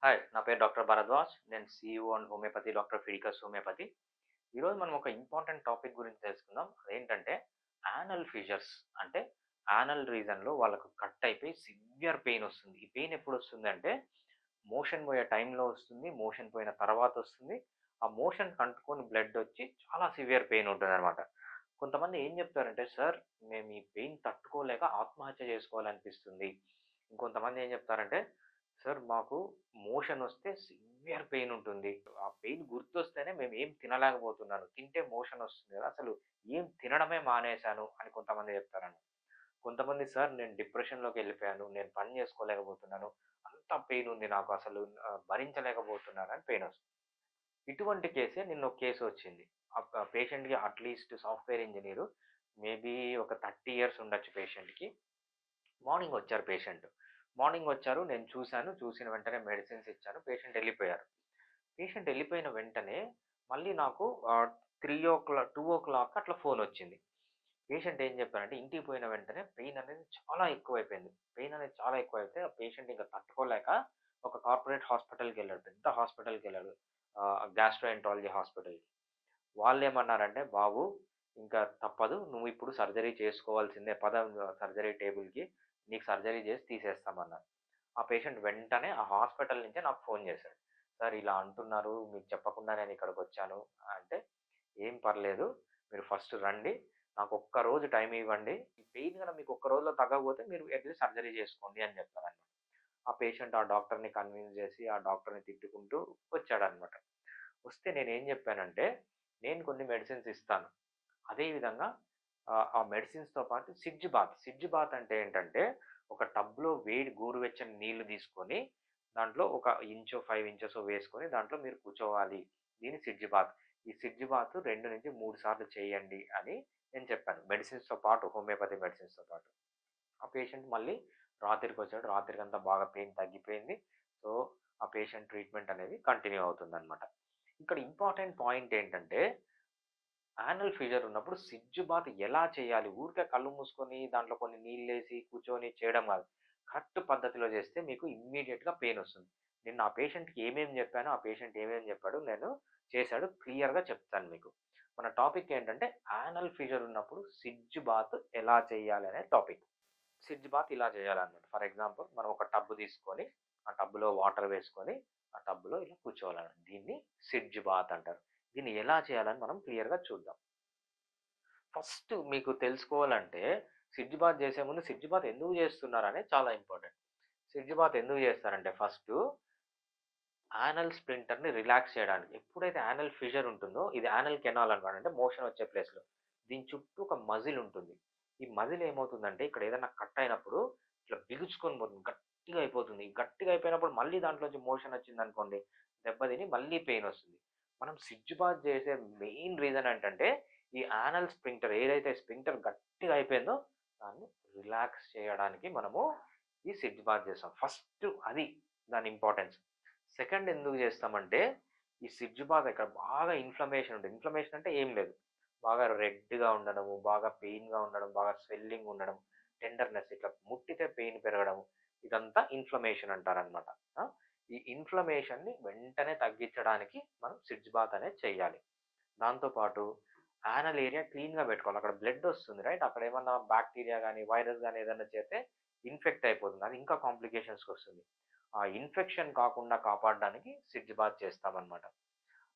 Hi! నా పేరు doctor Bharadwaj. నేను CEO and homeopathy doctor Fidicus homeopathy. ఈరోజు మనం ఒక ఇంపార్టెంట్ టాపిక్ గురించి తెలుసుకుందాం. అదేంటంటే యానల్ ఫిషర్స్. అంటే యానల్ రీజన్‌లో వాళ్ళకు కట్ అయిపోయి సివియర్ పెయిన్ వస్తుంది. ఈ పెయిన్ ఎప్పుడొస్తుందంటే మోషన్ పోయే టైంలో వస్తుంది. మోషన్ పోయిన తర్వాత వస్తుంది. ఆ మోషన్‌కి అంటుకొని బ్లడ్ వచ్చి చాలా సివియర్ పెయిన్ ఉంటుందనమాట. కొంతమంది ఏం చెప్తారంటే, "సార్ మేము ఈ పెయిన్ తట్టుకోలేక ఆత్మహత్య చేసుకోవాలనిపిస్తుంది." ఇంకొంతమంది ఏం చెప్తారంటే, "సార్ మాకు మోషన్ వస్తే సివియర్ పెయిన్ ఉంటుంది. ఆ పెయిన్ గుర్తొస్తేనే మేము ఏం తినలేకపోతున్నాను. తింటే మోషన్ వస్తుంది కదా! అసలు ఏం తినడమే మానేశాను" అని కొంతమంది చెప్తారండి. కొంతమంది, "సార్ నేను డిప్రెషన్‌లోకెళ్ళిపోయాను. నేను పని చేసుకోలేకపోతున్నాను. అంత పెయిన్ ఉంది నాకు అసలు భరించలేకపోతున్నాను" అని పెయినొస్తుంది. ఇటువంటి కేసే నిన్న ఒక కేస్ వచ్చింది. పేషెంట్‌కి అట్‌లీస్ట్ సాఫ్ట్‌వేర్ ఇంజినీరు మేబీ ఒక 30 ఇయర్స్ ఉండొచ్చు పేషెంట్‌కి. మార్నింగ్ వచ్చారు పేషెంట్. మార్నింగ్ వచ్చారు. నేను చూసాను. చూసిన వెంటనే మెడిసిన్స్ ఇచ్చాను. పేషెంట్ ఎళ్ళిపోయారు. పేషెంట్ ఎళ్ళిపోయిన వెంటనే మళ్ళీ నాకు 2:00 అట్లా ఫోనొచ్చింది. పేషెంట్ ఏం చెప్పారంటే, ఇంటికి పోయిన వెంటనే పెయిన్ అనేది చాలా ఎక్కువైపోయింది. పెయిన్ అనేది చాలా ఎక్కువైతే ఆ పేషెంట్ ఇంక తట్టుకోలేక ఒక కార్పొరేట్ హాస్పిటల్‌కెళ్ళాడు. పెద్ద హాస్పిటల్‌కెళ్ళాడు. గ్యాస్ట్రోఎంట్రాలజీ హాస్పిటల్‌కి. వాళ్ళేమన్నారంటే, "బాబు ఇంకా తప్పదు. నువ్విప్పుడు సర్జరీ చేసుకోవాల్సిందే. పద సర్జరీ టేబుల్‌కి. నీకు సర్జరీ చేసి తీసేస్తామన్నారు." ఆ పేషెంట్ వెంటనే ఆ హాస్పిటల్ నుంచే నాకు ఫోన్ చేశాడు. "సార్ ఇలా అంటున్నారు. మీకు చెప్పకుండా నేనిక్కడికొచ్చాను" అంటే, "ఏం పర్లేదు. మీరు ఫస్ట్ రండి. నాకొక్క రోజు టైమ్ ఇవ్వండి. ఈ పెయిన్ గనక మీకు ఒక్క రోజులో తగ్గకపోతే మీరు ఎళ్లి సర్జరీ చేసుకోండి" అని చెప్పారనమాట. ఆ పేషెంట్ ఆ డాక్టర్‌ని కన్విన్స్ చేసి, ఆ డాక్టర్‌ని తిట్టుకుంటూ వచ్చాడనమాట. వస్తే నేనేం జెప్పానంటే, నేను కొన్ని మెడిసిన్స్ ఇస్తాను. అదే విధంగా ఆ మెడిసిన్స్‌తో పాటు సిడ్జ్ బాత్. సిడ్జ్ బాత్ అంటే ఏంటంటే, ఒక టబ్‌లో వేడి గోరువెచ్చని నీళ్లు తీసుకొని, దాంట్లో ఒక ఇంచో, 5 ఇంచెసో వేసుకొని దాంట్లో మీరు కూర్చోవాలి. దీన్ని సిడ్జ్ బాత్. ఈ సిడ్జ్ బాత్ 2-3 సార్లు చేయండి అని నేను చెప్పాను. మెడిసిన్స్‌తో పాటు, హోమియోపతి మెడిసిన్స్‌తో పాటు. ఆ పేషెంట్ మళ్ళీ రాత్రికొచ్చాడు. రాత్రికంతా బాగా పెయిన్ తగ్గిపోయింది. సో, ఆ పేషెంట్ ట్రీట్‌మెంట్ అనేది కంటిన్యూ అవుతుందనమాట. ఇక్కడ ఇంపార్టెంట్ పాయింట్ ఏంటంటే, యానల్ ఫీజర్ ఉన్నప్పుడు సిడ్జ్ బాత్ ఎలా చేయాలి? ఊరికే కళ్ళు మూసుకొని దాంట్లో కొన్ని నీళ్ళేసి కూర్చొని చేయడం కాదు. కరెక్ట్ పద్ధతిలో చేస్తే మీకు ఇమ్మీడియేట్‌గా పెయినొస్తుంది. నేను ఆ పేషెంట్‌కి ఏమేమి చెప్పానో, ఆ పేషెంట్ ఏమేమి చెప్పాడో నేను చేశాడు క్లియర్‌గా చెప్తాను మీకు. మన టాపిక్ ఏంటంటే, యానల్ ఫీజర్ ఉన్నప్పుడు సిడ్జ్ బాత్ ఎలా చేయాలి అనే టాపిక్. సిడ్జ్ బాత్ ఇలా చేయాలన్నమాట. ఫర్ ఎగ్జాంపుల్ మనం ఒక టబ్ తీసుకొని, ఆ టబ్‌లో వాటర్ వేసుకొని, ఆ టబ్‌లో ఇలా కూర్చోవాలన్నమాట. దీన్ని సిడ్జ్ బాత్ అంటారు. దీన్ని ఎలా చేయాలని మనం క్లియర్‌గా చూద్దాం. ఫస్ట్ మీకు తెలుసుకోవాలంటే సిడ్జ్ బాత్ చేసే ముందు సిడ్జ్ బాత్ ఎందుకు చేస్తున్నారనేది చాలా ఇంపార్టెంట్. సిడ్జ్ బాత్ ఎందుకు చేస్తారంటే ఫస్టు యానల్ స్ప్లింటర్‌ని రిలాక్స్ చేయడానికి. ఎప్పుడైతే యానల్ ఫిషర్ ఉంటుందో ఇది యానల్ కెనాల్ అనమాట. అంటే మోషన్ వచ్చే ప్లేస్‌లో. దీని చుట్టూ ఒక మజిల్ ఉంటుంది. ఈ మజిల్ ఏమవుతుందంటే ఇక్కడ ఏదైనా కట్ అయినప్పుడు ఇట్లా బిగుసుకొని పోతుంది. గట్టిగా అయిపోతుంది. గట్టిగా అయిపోయినప్పుడు మళ్ళీ దాంట్లోంచి మోషన్ వచ్చిందనుకోండి, దెబ్బతిని మళ్ళీ పెయిన్ వస్తుంది. మనం సిడ్జ్ బాత్ చేసే మెయిన్ రీజన్ ఏంటంటే ఈ యానల్ స్ఫింక్టర్ ఏదైతే స్ఫింక్టర్ గట్టిగా అయిపోయిందో దాన్ని రిలాక్స్ చేయడానికి మనము ఈ సిడ్జ్ బాత్ చేస్తాం. ఫస్ట్ అది దాని ఇంపార్టెన్స్. సెకండ్ ఎందుకు చేస్తామంటే, ఈ సిడ్జ్ బాత్ ఇక్కడ బాగా ఇన్‌ఫ్లమేషన్ ఉంటుంది. ఇన్‌ఫ్లమేషన్ అంటే ఏం లేదు. బాగా రెడ్‌గా ఉండడము, బాగా పెయిన్‌గా ఉండడం, బాగా స్వెల్లింగ్ ఉండడం, టెండర్‌నెస్ ఇట్లా ముట్టితే పెయిన్ పెరగడము, ఇదంతా ఇన్‌ఫ్లమేషన్ అంటారనమాట. ఆ! ఈ ఇన్‌ఫ్లమేషన్‌ని వెంటనే తగ్గించడానికి మనం సిడ్జ్ బాత్ అనేది చేయాలి. దాంతో పాటు యానల్ ఏరియా క్లీన్‌గా పెట్టుకోవాలి. అక్కడ బ్లడ్ వస్తుంది రైట్? అక్కడ ఏమన్నా బాక్టీరియా గాని, వైరస్ గాని ఏదన్నా చేరితే ఇన్ఫెక్ట్ అయిపోతుంది. అది ఇంకా కాంప్లికేషన్స్‌కొస్తుంది. ఆ ఇన్ఫెక్షన్ కాకుండా కాపాడడానికి సిడ్జ్ బాత్ చేస్తామనమాట.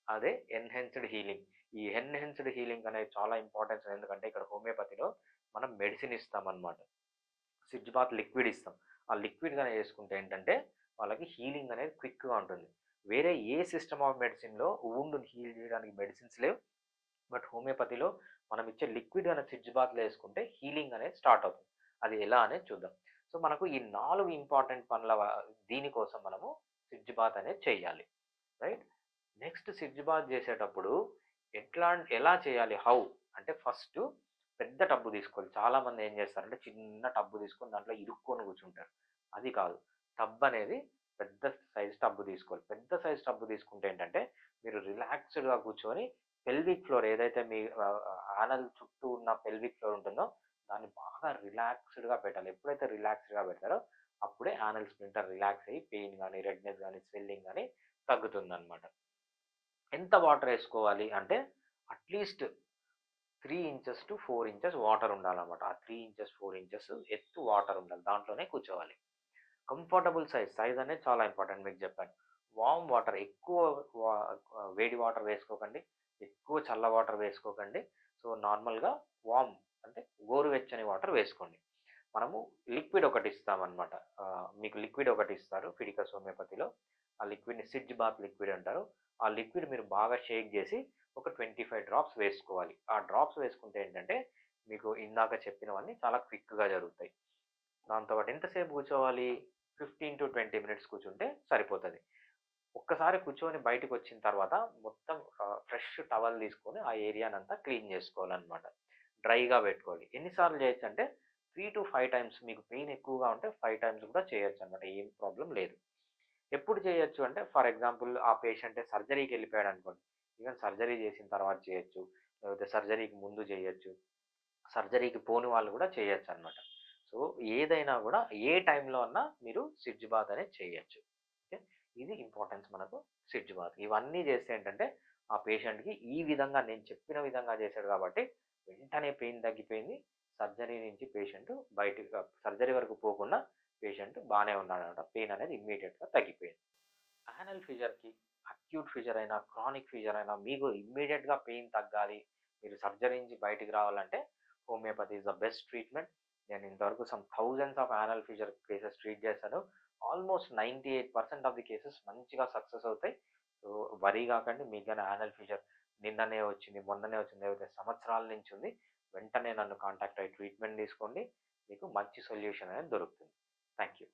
అదే ఎన్‌హాన్స్‌డ్ హీలింగ్. ఈ ఎన్‌హాన్స్‌డ్ హీలింగ్ అనేది చాలా ఇంపార్టెన్స్ ఎందుకంటే ఇక్కడ హోమియోపతిలో మనం మెడిసిన్ ఇస్తామనమాట. సిడ్జ్ బాత్ లిక్విడ్ ఇస్తాం. ఆ లిక్విడ్ గాని యేసుకుంటే ఏంటంటే వాళ్ళకి హీలింగ్ అనేది క్విక్‌గా ఉంటుంది. వేరే ఏ సిస్టమ్ ఆఫ్ మెడిసిన్‌లో వూండ్‌ని హీల్ చేయడానికి మెడిసిన్స్ లేవు. బట్ హోమియోపతిలో మనం ఇచ్చే లిక్విడ్ అనే సిడ్జ్ బాత్‌లో యేసుకుంటే హీలింగ్ అనేది స్టార్ట్ అవుతుంది. అది ఎలా అనేది చూద్దాం. సో, మనకు ఈ 4 ఇంపార్టెంట్ పనుల దీనికోసం మనము సిడ్జ్ బాత్ అనేది చేయాలి. రైట్? నెక్స్ట్ సిడ్జ్ బాత్ చేసేటప్పుడు ఎలా చేయాలి? హౌ? అంటే ఫస్టు పెద్ద టబ్బు తీసుకోవాలి. చాలామంది ఏం చేస్తారంటే చిన్న టబ్బు తీసుకొని దాంట్లో ఇరుక్కొని కూర్చుంటారు. అది కాదు. టబ్ అనేది పెద్ద సైజ్ టబ్బు తీసుకోవాలి. పెద్ద సైజ్ టబ్బు తీసుకుంటే ఏంటంటే మీరు రిలాక్స్‌డ్‌గా కూర్చొని పెల్విక్ ఫ్లోర్ ఏదైతే మీ యానల్ చుట్టూ ఉన్న పెల్విక్ ఫ్లోర్ ఉంటుందో దాన్ని బాగా రిలాక్స్‌డ్‌గా పెట్టాలి. ఎప్పుడైతే రిలాక్స్‌డ్‌గా పెడతారో అప్పుడే యానల్ స్ప్లింటర్ రిలాక్స్ అయ్యి పెయిన్ గానీ, రెడ్‌నెస్ గానీ, స్వెల్లింగ్ గానీ తగ్గుతుందనమాట. ఎంత వాటర్ ఏసుకోవాలి అంటే at least 3 inches to 4 inches water ఉండాలన్నమాట. ఆ 3 ఇంచెస్, 4 ఇంచెస్ ఎత్తు వాటర్ ఉండాలి. దాంట్లోనే కూర్చోవాలి. కంఫర్టబుల్ సైజ్ అనేది చాలా ఇంపార్టెంట్ మీకు చెప్పాను. వార్మ్ వాటర్ ఎక్కువ వా వేడి వాటర్ వేసుకోకండి. ఎక్కువ చల్ల వాటర్ వేసుకోకండి. సో, నార్మల్‌గా వార్మ్ అంటే గోరువెచ్చని వాటర్ వేసుకోండి. మనము లిక్విడ్ ఒకటి ఇస్తామనమాట. మీకు లిక్విడ్ ఒకటి ఇస్తారు ఫిడికస్ హోమియోపతిలో. ఆ లిక్విడ్‌ని సిడ్జ్ బాత్ లిక్విడ్ అంటారు. ఆ లిక్విడ్ మీరు బాగా షేక్ జేసి ఒక 25 డ్రాప్స్ వేసుకోవాలి. ఆ డ్రాప్స్ వేసుకుంటే ఏంటంటే, మీకు ఇందాక చెప్పినవన్నీ చాలా క్విక్‌గా జరుగుతాయి. దాంతో పాటు ఎంతసేపు కూర్చోవాలి? 15-20 మినిట్స్ కూర్చుంటే సరిపోతది. ఒక్కసారి కూర్చొని బయటికొచ్చిన తర్వాత మొత్తం ఫ్రెష్ టవల్ తీసుకొని ఆ ఏరియానంతా క్లీన్ జేసుకోవాలనమాట. డ్రైగా పెట్టుకోవాలి. ఎన్ని సార్లు చేయొచ్చంటే 3-5 టైమ్స్ మీకు పెయిన్ ఎక్కువగా ఉంటే 5 టైమ్స్ కూడా చేయొచ్చనమాట. ఏం ప్రాబ్లమ్ లేదు. ఎప్పుడు చేయొచ్చు అంటే ఫర్ ఎగ్జాంపుల్ ఆ పేషెంటే సర్జరీకెళ్ళిపోయాడనుకోండి. ఈవెన్ సర్జరీ చేసిన తర్వాత చేయొచ్చు. లేకపోతే సర్జరీకి ముందు చేయొచ్చు. సర్జరీకి పోని వాళ్ళు కూడా చేయొచ్చనమాట. సో, ఏదైనా గూడా ఏ టైంలో అన్నా మీరు సిడ్జ్ బాత్ అనేది చేయొచ్చు. ఓకే. ఇది ఇంపార్టెన్స్ మనకు సిడ్జ్ బాత్. ఇవన్నీ చేస్తే ఏంటంటే, ఆ పేషెంట్‌కి ఈ విధంగా నేను చెప్పిన విధంగా చేశాడు కాబట్టి, వెంటనే పెయిన్ తగ్గిపోయింది. సర్జరీ నుంచి పేషెంట్ బయటికి సర్జరీ వరకు పోకుండా పేషెంట్ బానే ఉన్నాడనమాట. పెయిన్ అనేది ఇమ్మీడియేట్‌గా తగ్గిపోయింది. యానల్ ఫీజర్‌కి అక్యూట్ ఫీజర్ అయినా, క్రానిక్ ఫీజర్ అయినా మీకు ఇమ్మీడియేట్‌గా పెయిన్ తగ్గాలి. మీరు సర్జరీ నుంచి బయటికి రావాలంటే homeopathy is the best treatment. నేను ఇంతవరకు thousands of anal fissure cases treat చేశాను. ఆల్మోస్ట్ 98% ఆఫ్ ది కేసెస్ మంచిగా సక్సెస్ అవుతాయి. సో, వరీ గాకండి. మీకు గాని యానల్ ఫీజర్ నిన్ననే వచ్చింది, మొన్ననే వచ్చింది, లేకపోతే సంవత్సరాల నుంచి ఉంది. వెంటనే నన్ను కాంటాక్ట్ అయ్యి ట్రీట్మెంట్ తీసుకోండి. మీకు మంచి సొల్యూషన్ అనేది దొరుకుతుంది. Thank you.